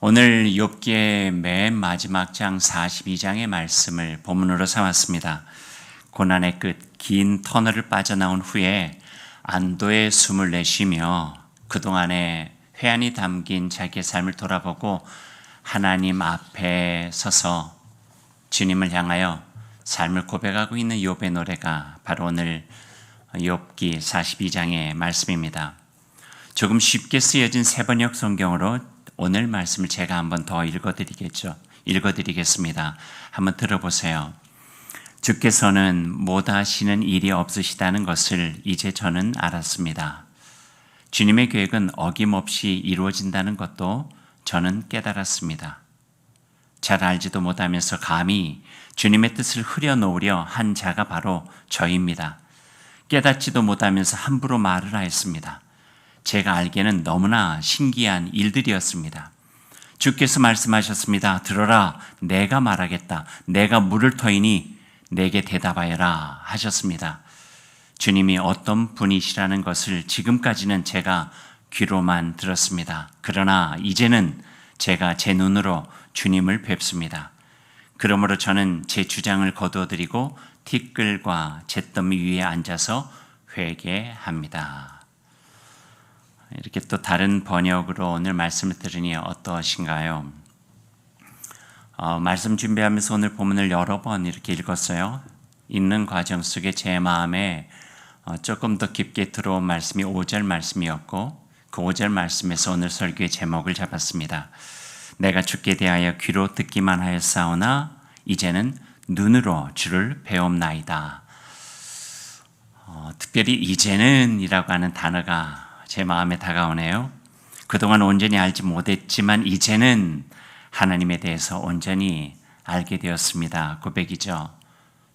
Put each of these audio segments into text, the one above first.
오늘 욥기의 맨 마지막 장 42장의 말씀을 본문으로 삼았습니다. 고난의 끝, 긴 터널을 빠져나온 후에 안도의 숨을 내쉬며 그동안의 회한이 담긴 자기의 삶을 돌아보고 하나님 앞에 서서 주님을 향하여 삶을 고백하고 있는 욥의 노래가 바로 오늘 욥기 42장의 말씀입니다. 조금 쉽게 쓰여진 세번역 성경으로 오늘 말씀을 제가 한번 더 읽어드리겠습니다. 한번 들어보세요. 주께서는 못하시는 일이 없으시다는 것을 이제 저는 알았습니다. 주님의 계획은 어김없이 이루어진다는 것도 저는 깨달았습니다. 잘 알지도 못하면서 감히 주님의 뜻을 흐려놓으려 한 자가 바로 저입니다. 깨닫지도 못하면서 함부로 말을 하였습니다. 제가 알기에는 너무나 신기한 일들이었습니다. 주께서 말씀하셨습니다. 들어라, 내가 말하겠다. 내가 물을 터이니 내게 대답하여라 하셨습니다. 주님이 어떤 분이시라는 것을 지금까지는 제가 귀로만 들었습니다. 그러나 이제는 제가 제 눈으로 주님을 뵙습니다. 그러므로 저는 제 주장을 거두어드리고 티끌과 잿더미 위에 앉아서 회개합니다. 이렇게 또 다른 번역으로 오늘 말씀을 들으니 어떠신가요? 말씀 준비하면서 오늘 본문을 여러 번 이렇게 읽었어요. 읽는 과정 속에 제 마음에 조금 더 깊게 들어온 말씀이 5절 말씀이었고 그 5절 말씀에서 오늘 설교의 제목을 잡았습니다. 내가 주께 대하여 귀로 듣기만 하였사오나 이제는 눈으로 주를 배움나이다. 특별히 이제는 이라고 하는 단어가 제 마음에 다가오네요. 그동안 온전히 알지 못했지만 이제는 하나님에 대해서 온전히 알게 되었습니다. 고백이죠.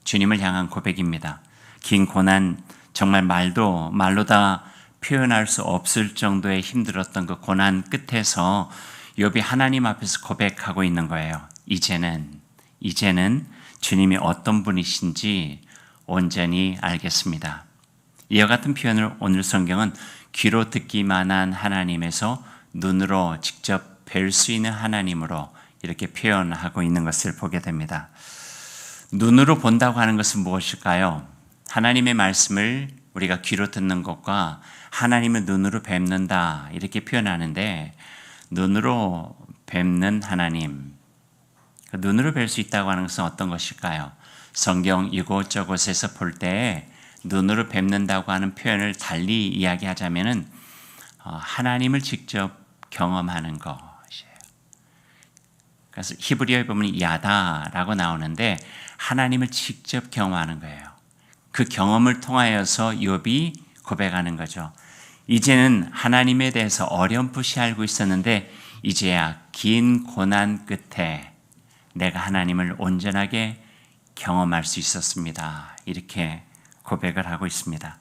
주님을 향한 고백입니다. 긴 고난, 정말 말로 다 표현할 수 없을 정도의 힘들었던 그 고난 끝에서 욥이 하나님 앞에서 고백하고 있는 거예요. 이제는 주님이 어떤 분이신지 온전히 알겠습니다. 이와 같은 표현을 오늘 성경은 귀로 듣기만 한 하나님에서 눈으로 직접 뵐 수 있는 하나님으로 이렇게 표현하고 있는 것을 보게 됩니다. 눈으로 본다고 하는 것은 무엇일까요? 하나님의 말씀을 우리가 귀로 듣는 것과 하나님을 눈으로 뵙는다 이렇게 표현하는데 눈으로 뵙는 하나님, 눈으로 뵐 수 있다고 하는 것은 어떤 것일까요? 성경 이곳저곳에서 볼 때 눈으로 뵙는다고 하는 표현을 달리 이야기하자면은 하나님을 직접 경험하는 것이에요. 그래서 히브리어에 보면 야다라고 나오는데 하나님을 직접 경험하는 거예요. 그 경험을 통하여서 욥이 고백하는 거죠. 이제는 하나님에 대해서 어렴풋이 알고 있었는데 이제야 긴 고난 끝에 내가 하나님을 온전하게 경험할 수 있었습니다. 이렇게 고백을 하고 있습니다.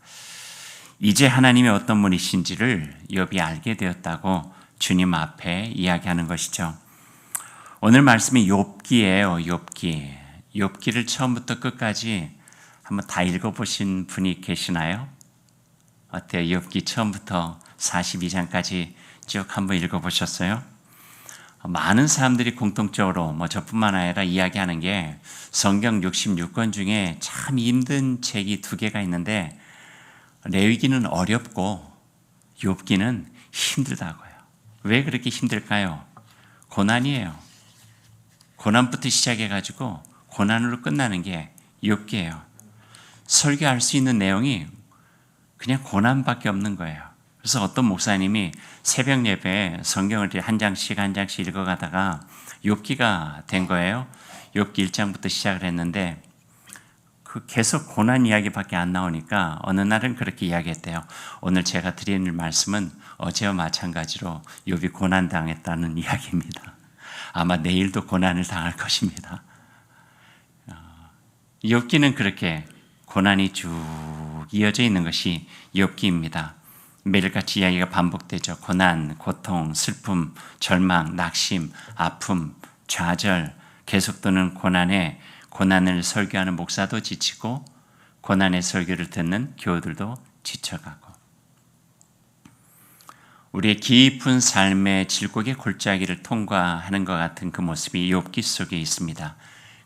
이제 하나님이 어떤 분이신지를 욥이 알게 되었다고 주님 앞에 이야기하는 것이죠. 오늘 말씀이 욥기예요. 욥기를 처음부터 끝까지 한번 다 읽어보신 분이 계시나요? 어때요? 욥기 처음부터 42장까지 쭉 한번 읽어보셨어요? 많은 사람들이 공통적으로 저뿐만 아니라 이야기하는 게 성경 66권 중에 참 힘든 책이 두 개가 있는데 레위기는 어렵고 욥기는 힘들다고요. 왜 그렇게 힘들까요? 고난이에요. 고난부터 시작해가지고 고난으로 끝나는 게 욥기예요. 설교할 수 있는 내용이 그냥 고난밖에 없는 거예요. 그래서 어떤 목사님이 새벽 예배에 성경을 한 장씩 읽어가다가 욥기가 된 거예요. 욥기 1장부터 시작을 했는데 계속 고난 이야기밖에 안 나오니까 어느 날은 그렇게 이야기했대요. 오늘 제가 드리는 말씀은 어제와 마찬가지로 욥이 고난당했다는 이야기입니다. 아마 내일도 고난을 당할 것입니다. 욥기는 그렇게 고난이 쭉 이어져 있는 것이 욥기입니다. 매일같이 이야기가 반복되죠. 고난, 고통, 슬픔, 절망, 낙심, 아픔, 좌절, 계속되는 고난을 설교하는 목사도 지치고 고난의 설교를 듣는 교우들도 지쳐가고 우리의 깊은 삶의 질곡의 골짜기를 통과하는 것 같은 그 모습이 욥기 속에 있습니다.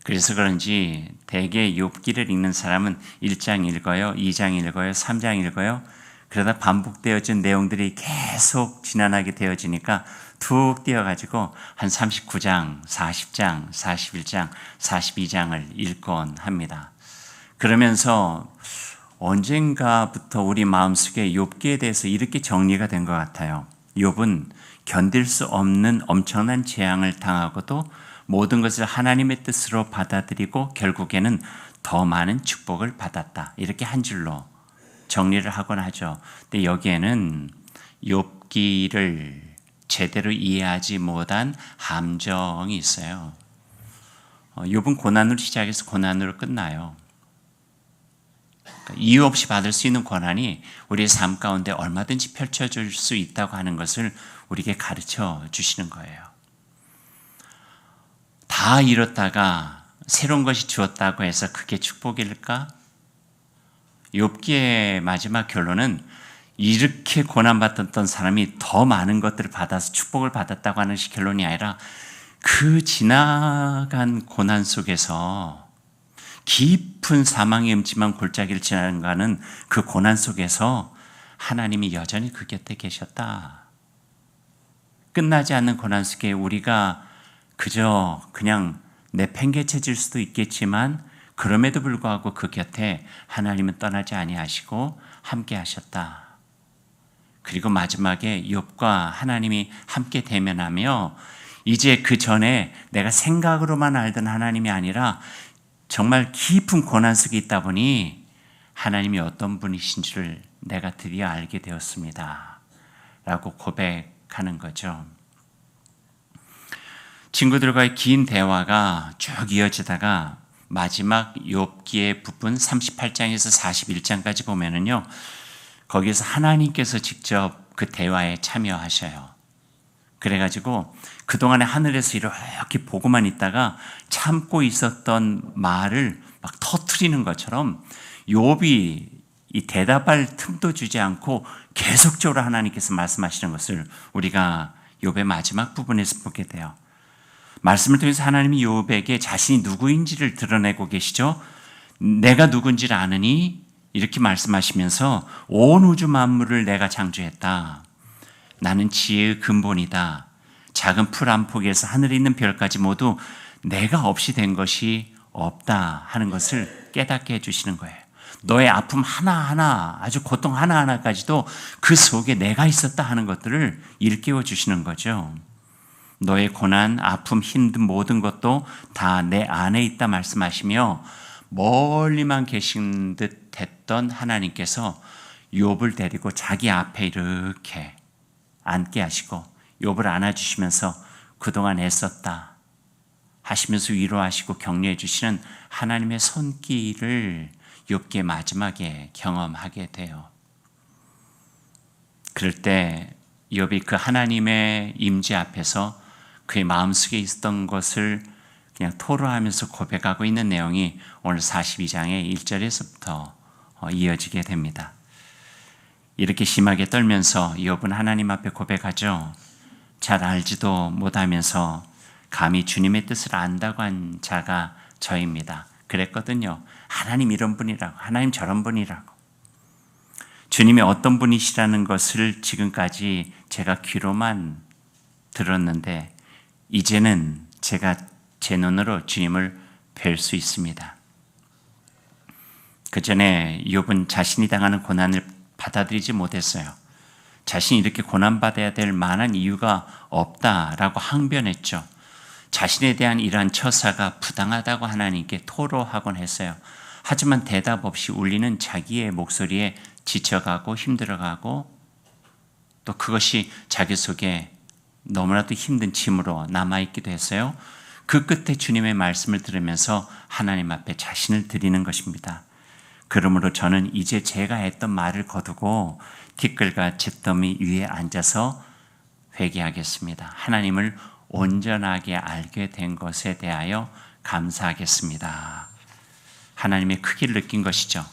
그래서 그런지 대개 욥기를 읽는 사람은 1장 읽어요, 2장 읽어요, 3장 읽어요. 그러다 반복되어진 내용들이 계속 지난하게 되어지니까 툭 띄어가지고 한 39장, 40장, 41장, 42장을 읽곤 합니다. 그러면서 언젠가부터 우리 마음속에 욥기에 대해서 이렇게 정리가 된 것 같아요. 욥은 견딜 수 없는 엄청난 재앙을 당하고도 모든 것을 하나님의 뜻으로 받아들이고 결국에는 더 많은 축복을 받았다. 이렇게 한 줄로 정리를 하곤 하죠. 근데 여기에는 욥기를 제대로 이해하지 못한 함정이 있어요. 욥은 고난으로 시작해서 고난으로 끝나요. 이유 없이 받을 수 있는 고난이 우리의 삶 가운데 얼마든지 펼쳐질 수 있다고 하는 것을 우리에게 가르쳐 주시는 거예요. 다 잃었다가 새로운 것이 주었다고 해서 그게 축복일까? 욥기의 마지막 결론은 이렇게 고난받았던 사람이 더 많은 것들을 받아서 축복을 받았다고 하는 결론이 아니라 그 지나간 고난 속에서 깊은 사망의 음침한 골짜기를 지나가는 그 고난 속에서 하나님이 여전히 그 곁에 계셨다. 끝나지 않는 고난 속에 우리가 그저 그냥 내팽개쳐질 수도 있겠지만 그럼에도 불구하고 그 곁에 하나님은 떠나지 아니하시고 함께 하셨다. 그리고 마지막에 욥과 하나님이 함께 대면하며 이제 그 전에 내가 생각으로만 알던 하나님이 아니라 정말 깊은 고난 속에 있다 보니 하나님이 어떤 분이신지를 내가 드디어 알게 되었습니다. 라고 고백하는 거죠. 친구들과의 긴 대화가 쭉 이어지다가 마지막 욥기의 부분 38장에서 41장까지 보면은요, 거기에서 하나님께서 직접 그 대화에 참여하셔요. 그래가지고 그동안에 하늘에서 이렇게 보고만 있다가 참고 있었던 말을 막 터뜨리는 것처럼 욥이 이 대답할 틈도 주지 않고 계속적으로 하나님께서 말씀하시는 것을 우리가 욥의 마지막 부분에서 보게 돼요. 말씀을 통해서 하나님이 욥에게 자신이 누구인지를 드러내고 계시죠. 내가 누군지를 아느니 이렇게 말씀하시면서 온 우주 만물을 내가 창조했다. 나는 지혜의 근본이다. 작은 풀 한 포기에서 하늘에 있는 별까지 모두 내가 없이 된 것이 없다 하는 것을 깨닫게 해주시는 거예요. 너의 아픔 하나하나, 아주 고통 하나하나까지도 그 속에 내가 있었다 하는 것들을 일깨워 주시는 거죠. 너의 고난, 아픔, 힘든 모든 것도 다 내 안에 있다 말씀하시며 멀리만 계신 듯 했던 하나님께서 욥을 데리고 자기 앞에 이렇게 앉게 하시고 욥을 안아주시면서 그동안 애썼다 하시면서 위로하시고 격려해 주시는 하나님의 손길을 욥기의 마지막에 경험하게 돼요. 그럴 때 욥이 그 하나님의 임재 앞에서 그의 마음속에 있었던 것을 그냥 토로하면서 고백하고 있는 내용이 오늘 42장의 1절에서부터 이어지게 됩니다. 이렇게 심하게 떨면서 욥은 하나님 앞에 고백하죠. 잘 알지도 못하면서 감히 주님의 뜻을 안다고 한 자가 저입니다. 그랬거든요. 하나님 이런 분이라고, 하나님 저런 분이라고. 주님이 어떤 분이시라는 것을 지금까지 제가 귀로만 들었는데 이제는 제가 제 눈으로 주님을 뵐 수 있습니다. 그 전에 욥은 자신이 당하는 고난을 받아들이지 못했어요. 자신이 이렇게 고난받아야 될 만한 이유가 없다라고 항변했죠. 자신에 대한 이러한 처사가 부당하다고 하나님께 토로하곤 했어요. 하지만 대답 없이 울리는 자기의 목소리에 지쳐가고 힘들어가고 또 그것이 자기 속에 너무나도 힘든 짐으로 남아있기도 했어요. 그 끝에 주님의 말씀을 들으면서 하나님 앞에 자신을 드리는 것입니다. 그러므로 저는 이제 제가 했던 말을 거두고 티끌과 잿더미 위에 앉아서 회개하겠습니다. 하나님을 온전하게 알게 된 것에 대하여 감사하겠습니다. 하나님의 크기를 느낀 것이죠.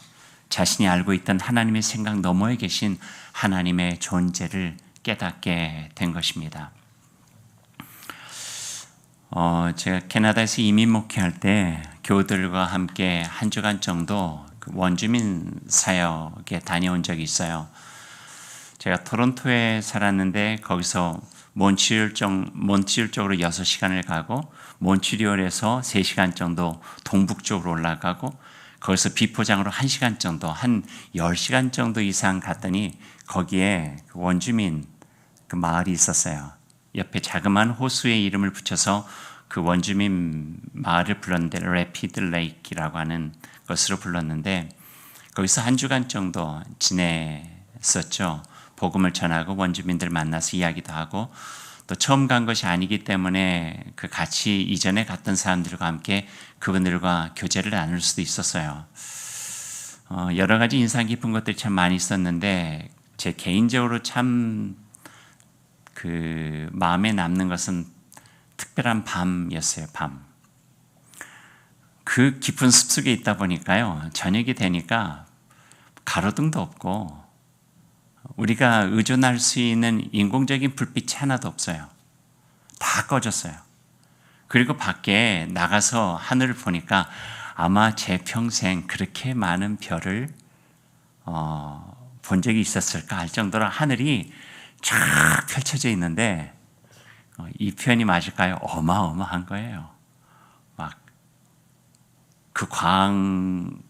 자신이 알고 있던 하나님의 생각 너머에 계신 하나님의 존재를 깨닫게 된 것입니다. 제가 캐나다에서 이민 목회할 때 교우들과 함께 한 주간 정도 그 원주민 사역에 다녀온 적이 있어요. 제가 토론토에 살았는데 거기서 몬트리올 쪽으로 6시간을 가고 몬트리올에서 3시간 정도 동북쪽으로 올라가고 거기서 비포장으로 1시간 정도 한 10시간 정도 이상 갔더니 거기에 원주민 그 마을이 있었어요. 옆에 자그마한 호수의 이름을 붙여서 그 원주민 마을을 불렀는데 레피드 레이크라고 하는 것으로 불렀는데 거기서 한 주간 정도 지냈었죠. 복음을 전하고 원주민들 만나서 이야기도 하고 또 처음 간 것이 아니기 때문에 그 같이 이전에 갔던 사람들과 함께 그분들과 교제를 나눌 수도 있었어요. 여러 가지 인상 깊은 것들이 참 많이 있었는데 제 개인적으로 참 그 마음에 남는 것은 특별한 밤이었어요. 밤. 그 깊은 숲속에 있다 보니까요. 저녁이 되니까 가로등도 없고 우리가 의존할 수 있는 인공적인 불빛이 하나도 없어요. 다 꺼졌어요. 그리고 밖에 나가서 하늘을 보니까 아마 제 평생 그렇게 많은 별을 본 적이 있었을까 할 정도로 하늘이 쫙 펼쳐져 있는데 이 표현이 맞을까요? 어마어마한 거예요. 막 그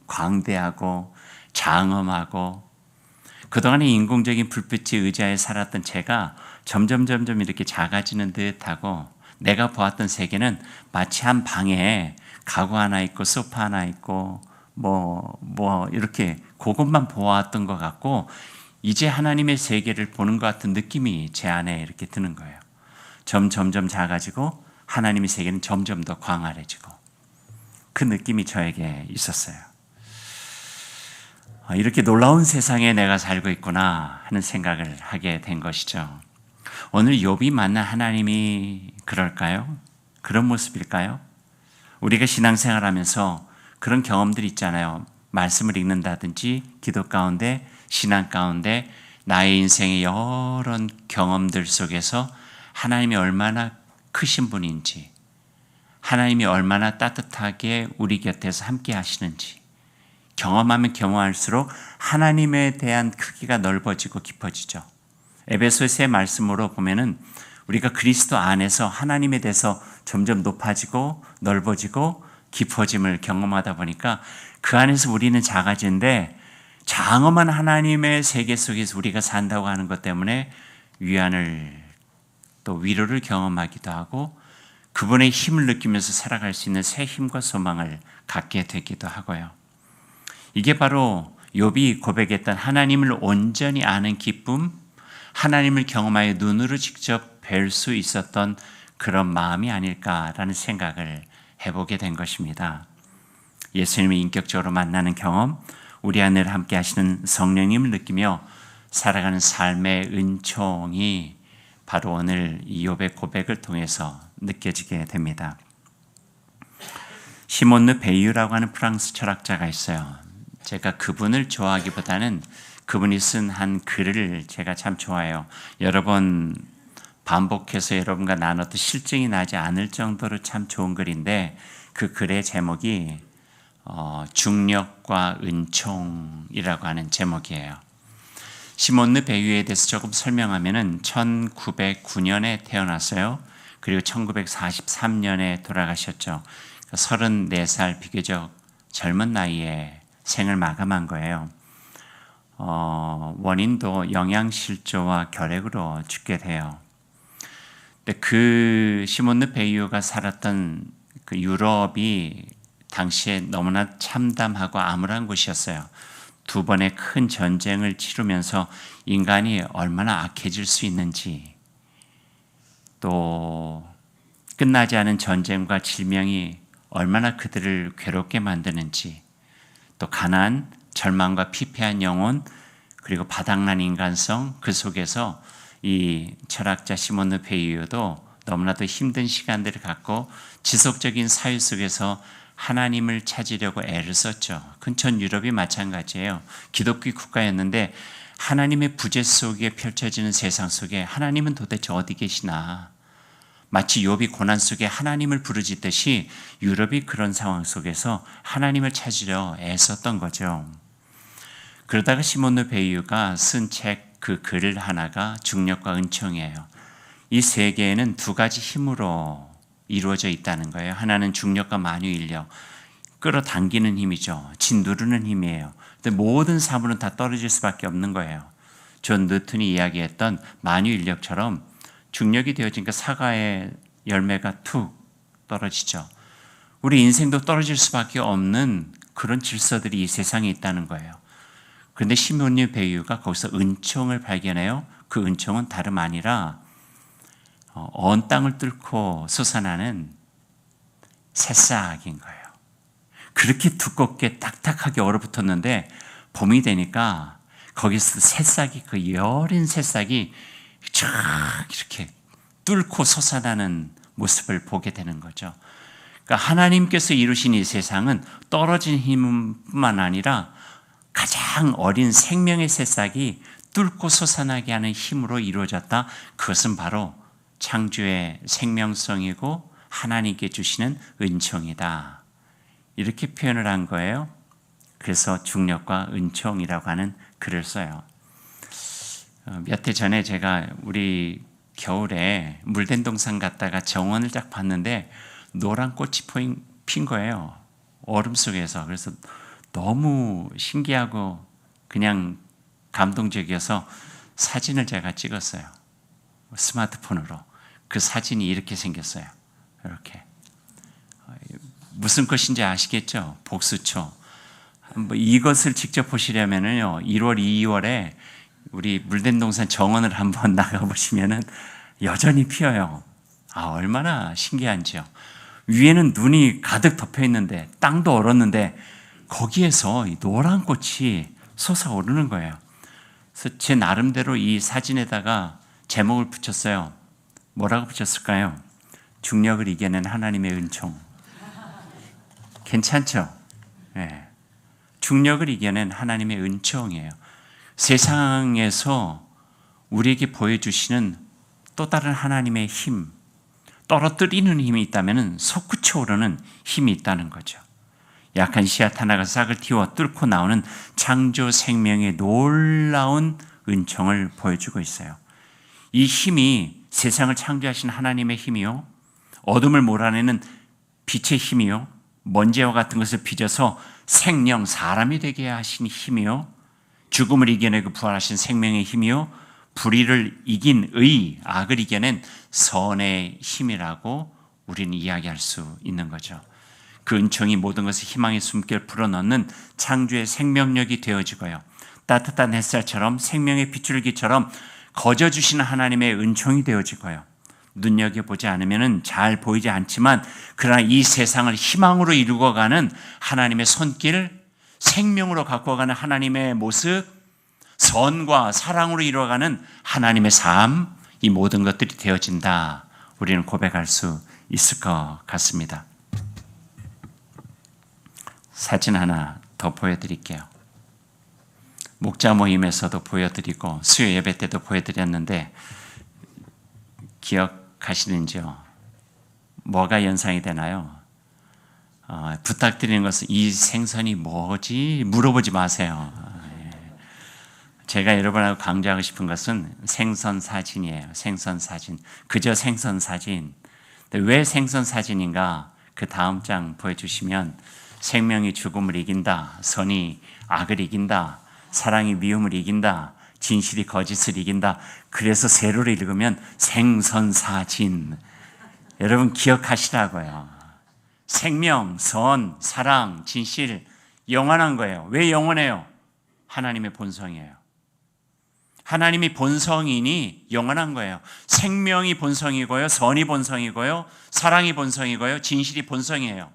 광대하고 장엄하고 그동안에 인공적인 불빛에 의지하여 살았던 제가 점점 이렇게 작아지는 듯하고 내가 보았던 세계는 마치 한 방에 가구 하나 있고 소파 하나 있고 뭐 이렇게 그것만 보았던 것 같고 이제 하나님의 세계를 보는 것 같은 느낌이 제 안에 이렇게 드는 거예요. 점점 작아지고 하나님의 세계는 점점 더 광활해지고 그 느낌이 저에게 있었어요. 이렇게 놀라운 세상에 내가 살고 있구나 하는 생각을 하게 된 것이죠. 오늘 욥이 만난 하나님이 그럴까요? 그런 모습일까요? 우리가 신앙생활하면서 그런 경험들이 있잖아요. 말씀을 읽는다든지 기도 가운데 신앙 가운데 나의 인생의 여러 경험들 속에서 하나님이 얼마나 크신 분인지 하나님이 얼마나 따뜻하게 우리 곁에서 함께 하시는지 경험하면 경험할수록 하나님에 대한 크기가 넓어지고 깊어지죠. 에베소서의 말씀으로 보면은 우리가 그리스도 안에서 하나님에 대해서 점점 높아지고 넓어지고 깊어짐을 경험하다 보니까 그 안에서 우리는 작아지는데 장엄한 하나님의 세계 속에서 우리가 산다고 하는 것 때문에 위안을 또 위로를 경험하기도 하고 그분의 힘을 느끼면서 살아갈 수 있는 새 힘과 소망을 갖게 되기도 하고요. 이게 바로 욥이 고백했던 하나님을 온전히 아는 기쁨, 하나님을 경험하여 눈으로 직접 뵐 수 있었던 그런 마음이 아닐까라는 생각을 해보게 된 것입니다. 예수님을 인격적으로 만나는 경험, 우리 안에 함께 하시는 성령님을 느끼며 살아가는 삶의 은총이 바로 오늘 이 욥의 고백을 통해서 느껴지게 됩니다. 시몬 르 베이유라고 하는 프랑스 철학자가 있어요. 제가 그분을 좋아하기보다는 그분이 쓴 한 글을 제가 참 좋아해요. 여러 번 반복해서 여러분과 나눠도 실증이 나지 않을 정도로 참 좋은 글인데 그 글의 제목이 중력과 은총이라고 하는 제목이에요. 시몬 르 베이유에 대해서 조금 설명하면은 1909년에 태어났어요. 그리고 1943년에 돌아가셨죠. 34살 비교적 젊은 나이에 생을 마감한 거예요. 원인도 영양실조와 결핵으로 죽게 돼요. 근데 그 시몬 르 베이유가 살았던 그 유럽이 당시에 너무나 참담하고 암울한 곳이었어요. 2번의 큰 전쟁을 치르면서 인간이 얼마나 악해질 수 있는지, 또 끝나지 않은 전쟁과 질병이 얼마나 그들을 괴롭게 만드는지, 또 가난, 절망과 피폐한 영혼, 그리고 바닥난 인간성, 그 속에서 이 철학자 시몬 르 베이유도 너무나도 힘든 시간들을 갖고 지속적인 사유 속에서 하나님을 찾으려고 애를 썼죠. 근처 유럽이 마찬가지예요. 기독교 국가였는데 하나님의 부재 속에 펼쳐지는 세상 속에 하나님은 도대체 어디 계시나? 마치 욥이 고난 속에 하나님을 부르짖듯이 유럽이 그런 상황 속에서 하나님을 찾으려 애썼던 거죠. 그러다가 시몬느 베이유가 쓴 책 그 글 하나가 중력과 은총이에요. 이 세 개에는 두 가지 힘으로 이루어져 있다는 거예요. 하나는 중력과 만유인력, 끌어당기는 힘이죠. 짓누르는 힘이에요. 근데 모든 사물은 다 떨어질 수밖에 없는 거예요. 존 뉴턴이 이야기했던 만유인력처럼 중력이 되어지니까 사과의 열매가 툭 떨어지죠. 우리 인생도 떨어질 수밖에 없는 그런 질서들이 이 세상에 있다는 거예요. 그런데 시몬느 베이유가 거기서 은총을 발견해요. 그 은총은 다름 아니라 언 땅을 뚫고 솟아나는 새싹인 거예요. 그렇게 두껍게 딱딱하게 얼어붙었는데 봄이 되니까 거기서 새싹이, 그 여린 새싹이 쫙 이렇게 뚫고 솟아나는 모습을 보게 되는 거죠. 그러니까 하나님께서 이루신 이 세상은 떨어진 힘뿐만 아니라 가장 어린 생명의 새싹이 뚫고 솟아나게 하는 힘으로 이루어졌다. 그것은 바로 창조의 생명성이고 하나님께 주시는 은총이다. 이렇게 표현을 한 거예요. 그래서 중력과 은총이라고 하는 글을 써요. 몇 해 전에 제가 우리 겨울에 물된동산 갔다가 정원을 딱 봤는데 노란 꽃이 핀 거예요. 얼음 속에서. 그래서 너무 신기하고 그냥 감동적이어서 사진을 제가 찍었어요. 스마트폰으로. 그 사진이 이렇게 생겼어요. 이렇게. 무슨 꽃인지 아시겠죠? 복수초. 이것을 직접 보시려면요, 1월, 2월에 우리 물된동산 정원을 한번 나가보시면은 여전히 피어요. 얼마나 신기한지요. 위에는 눈이 가득 덮여 있는데, 땅도 얼었는데, 거기에서 이 노란 꽃이 솟아오르는 거예요. 그래서 제 나름대로 이 사진에다가 제목을 붙였어요. 뭐라고 붙였을까요? 중력을 이겨낸 하나님의 은총. 괜찮죠? 네. 중력을 이겨낸 하나님의 은총이에요. 세상에서 우리에게 보여주시는 또 다른 하나님의 힘, 떨어뜨리는 힘이 있다면 솟구쳐 오르는 힘이 있다는 거죠. 약한 씨앗 하나가 싹을 틔워 뚫고 나오는 창조 생명의 놀라운 은총을 보여주고 있어요. 이 힘이 세상을 창조하신 하나님의 힘이요, 어둠을 몰아내는 빛의 힘이요, 먼지와 같은 것을 빚어서 생명, 사람이 되게 하신 힘이요, 죽음을 이겨내고 부활하신 생명의 힘이요, 불의를 이긴 의, 악을 이겨낸 선의 힘이라고 우리는 이야기할 수 있는 거죠. 그 은총이 모든 것을 희망의 숨결 불어넣는 창조의 생명력이 되어지고요, 따뜻한 햇살처럼 생명의 빗줄기처럼 거저주시는 하나님의 은총이 되어지고요, 눈여겨보지 않으면 잘 보이지 않지만 그러나 이 세상을 희망으로 이루어가는 하나님의 손길, 생명으로 가꾸어가는 하나님의 모습, 선과 사랑으로 이루어가는 하나님의 삶, 이 모든 것들이 되어진다. 우리는 고백할 수 있을 것 같습니다. 사진 하나 더 보여드릴게요. 목자 모임에서도 보여드리고 수요 예배 때도 보여드렸는데 기억하시는지요? 뭐가 연상이 되나요? 부탁드리는 것은 이 생선이 뭐지? 물어보지 마세요. 제가 여러분하고 강조하고 싶은 것은 생선 사진이에요. 생선 사진. 그저 생선 사진. 왜 생선 사진인가? 그 다음 장 보여주시면 생명이 죽음을 이긴다. 선이 악을 이긴다. 사랑이 미움을 이긴다. 진실이 거짓을 이긴다. 그래서 세로를 읽으면 생선사진. 여러분 기억하시라고요. 생명, 선, 사랑, 진실 영원한 거예요. 왜 영원해요? 하나님의 본성이에요. 하나님이 본성이니 영원한 거예요. 생명이 본성이고요, 선이 본성이고요, 사랑이 본성이고요, 진실이 본성이에요.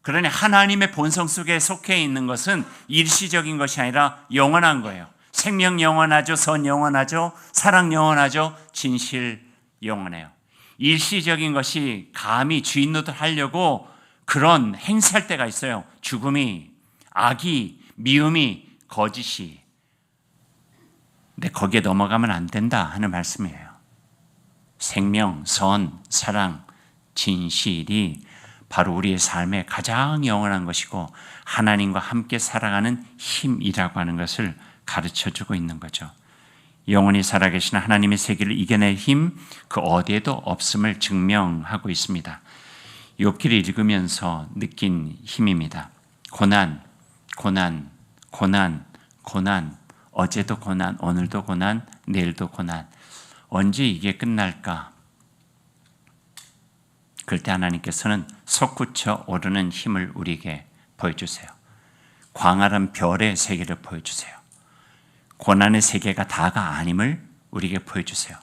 그러니 하나님의 본성 속에 속해 있는 것은 일시적인 것이 아니라 영원한 거예요. 생명 영원하죠, 선 영원하죠, 사랑 영원하죠, 진실 영원해요. 일시적인 것이 감히 주인 노릇하려고 그런 행세할 때가 있어요. 죽음이, 악이, 미움이, 거짓이. 근데 거기에 넘어가면 안 된다 하는 말씀이에요. 생명, 선, 사랑, 진실이 바로 우리의 삶의 가장 영원한 것이고 하나님과 함께 살아가는 힘이라고 하는 것을 가르쳐주고 있는 거죠. 영원히 살아계신 하나님의 세계를 이겨낼 힘, 그 어디에도 없음을 증명하고 있습니다. 욥기를 읽으면서 느낀 힘입니다. 고난, 고난, 고난, 고난, 어제도 고난, 오늘도 고난, 내일도 고난. 언제 이게 끝날까? 그럴 때 하나님께서는 솟구쳐 오르는 힘을 우리에게 보여주세요. 광활한 별의 세계를 보여주세요. 고난의 세계가 다가 아님을 우리에게 보여주세요.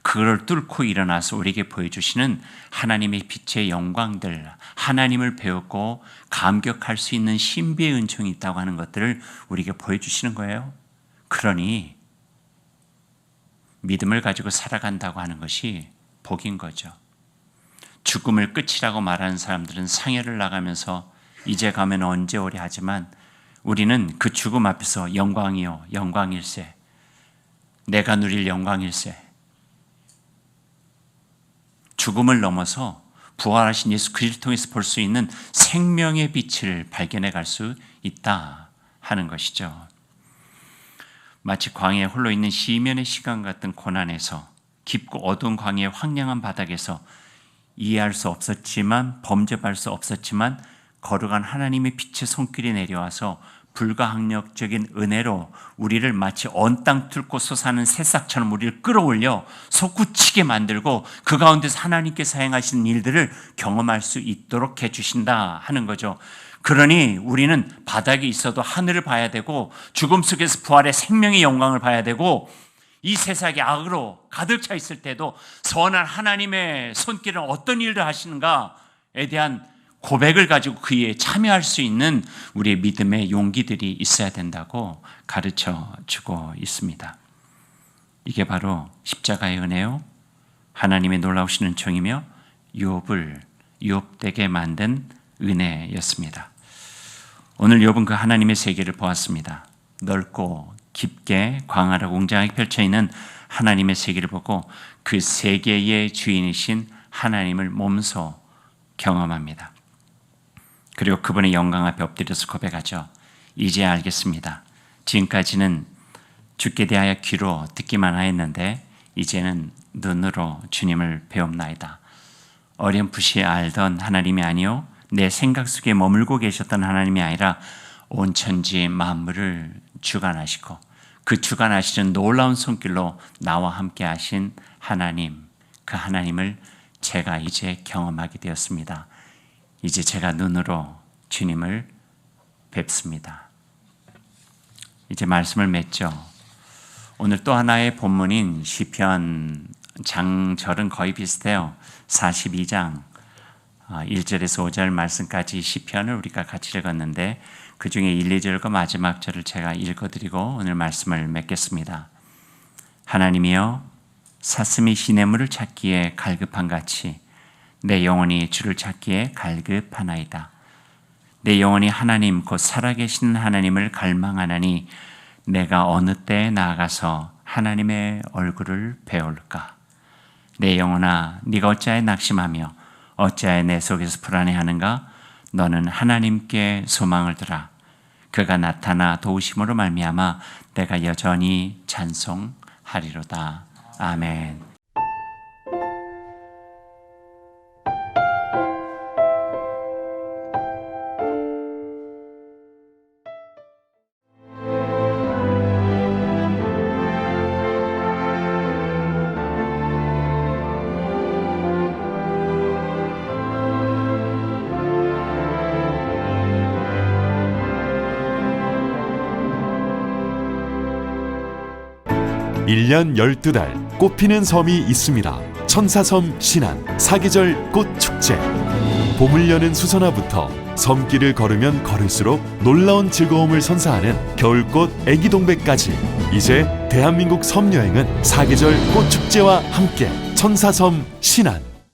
그걸 뚫고 일어나서 우리에게 보여주시는 하나님의 빛의 영광들, 하나님을 배웠고 감격할 수 있는 신비의 은총이 있다고 하는 것들을 우리에게 보여주시는 거예요. 그러니 믿음을 가지고 살아간다고 하는 것이 복인 거죠. 죽음을 끝이라고 말하는 사람들은 상해를 나가면서 이제 가면 언제 오래 하지만 우리는 그 죽음 앞에서 영광이요 영광일세, 내가 누릴 영광일세, 죽음을 넘어서 부활하신 예수 그리스도를 통해서 볼 수 있는 생명의 빛을 발견해 갈 수 있다 하는 것이죠. 마치 광야에 홀로 있는 시면의 시간 같은 고난에서, 깊고 어두운 광야의 황량한 바닥에서 이해할 수 없었지만, 범접할 수 없었지만 거룩한 하나님의 빛의 손길이 내려와서 불가항력적인 은혜로 우리를 마치 언 땅 뚫고 솟아는 새싹처럼 우리를 끌어올려 솟구치게 만들고 그 가운데서 하나님께서 행하시는 일들을 경험할 수 있도록 해주신다 하는 거죠. 그러니 우리는 바닥에 있어도 하늘을 봐야 되고 죽음 속에서 부활의 생명의 영광을 봐야 되고 이 세상이 악으로 가득 차 있을 때도 선한 하나님의 손길은 어떤 일을 하시는가에 대한 고백을 가지고 그에 참여할 수 있는 우리의 믿음의 용기들이 있어야 된다고 가르쳐 주고 있습니다. 이게 바로 십자가의 은혜요, 하나님의 놀라우신 은총이며 욥을 욥되게 만든 은혜였습니다. 오늘 욥은 그 하나님의 세계를 보았습니다. 넓고 깊게 광활하고 웅장하게 펼쳐있는 하나님의 세계를 보고 그 세계의 주인이신 하나님을 몸소 경험합니다. 그리고 그분의 영광 앞에 엎드려서 고백하죠. 이제 알겠습니다. 지금까지는 주께 대하여 귀로 듣기만 하였는데 이제는 눈으로 주님을 배웁나이다. 어렴풋이 알던 하나님이 아니요 내 생각 속에 머물고 계셨던 하나님이 아니라 온 천지 만물을 주관하시고 그 주관하시는 놀라운 손길로 나와 함께 하신 하나님, 그 하나님을 제가 이제 경험하게 되었습니다. 이제 제가 눈으로 주님을 뵙습니다. 이제 말씀을 맺죠. 오늘 또 하나의 본문인 시편 장절은 거의 비슷해요. 42장 1절에서 5절 말씀까지 시편을 우리가 같이 읽었는데 그 중에 1, 2절과 마지막 절을 제가 읽어드리고 오늘 말씀을 맺겠습니다. 하나님이여, 사슴이 시냇물을 찾기에 갈급한 같이 내 영혼이 주를 찾기에 갈급하나이다. 내 영혼이 하나님 곧 살아계신 하나님을 갈망하나니 내가 어느 때에 나아가서 하나님의 얼굴을 배울까? 내 영혼아, 네가 어찌하여 낙심하며 어찌하여 내 속에서 불안해하는가? 너는 하나님께 소망을 두라. 그가 나타나 도우심으로 말미암아 내가 여전히 찬송하리로다. 아멘. 일 년 12달 꽃피는 섬이 있습니다. 천사섬 신안 사계절 꽃축제. 봄을 여는 수선화부터 섬길을 걸으면 걸을수록 놀라운 즐거움을 선사하는 겨울꽃 애기동백까지 이제 대한민국 섬여행은 사계절 꽃축제와 함께 천사섬 신안.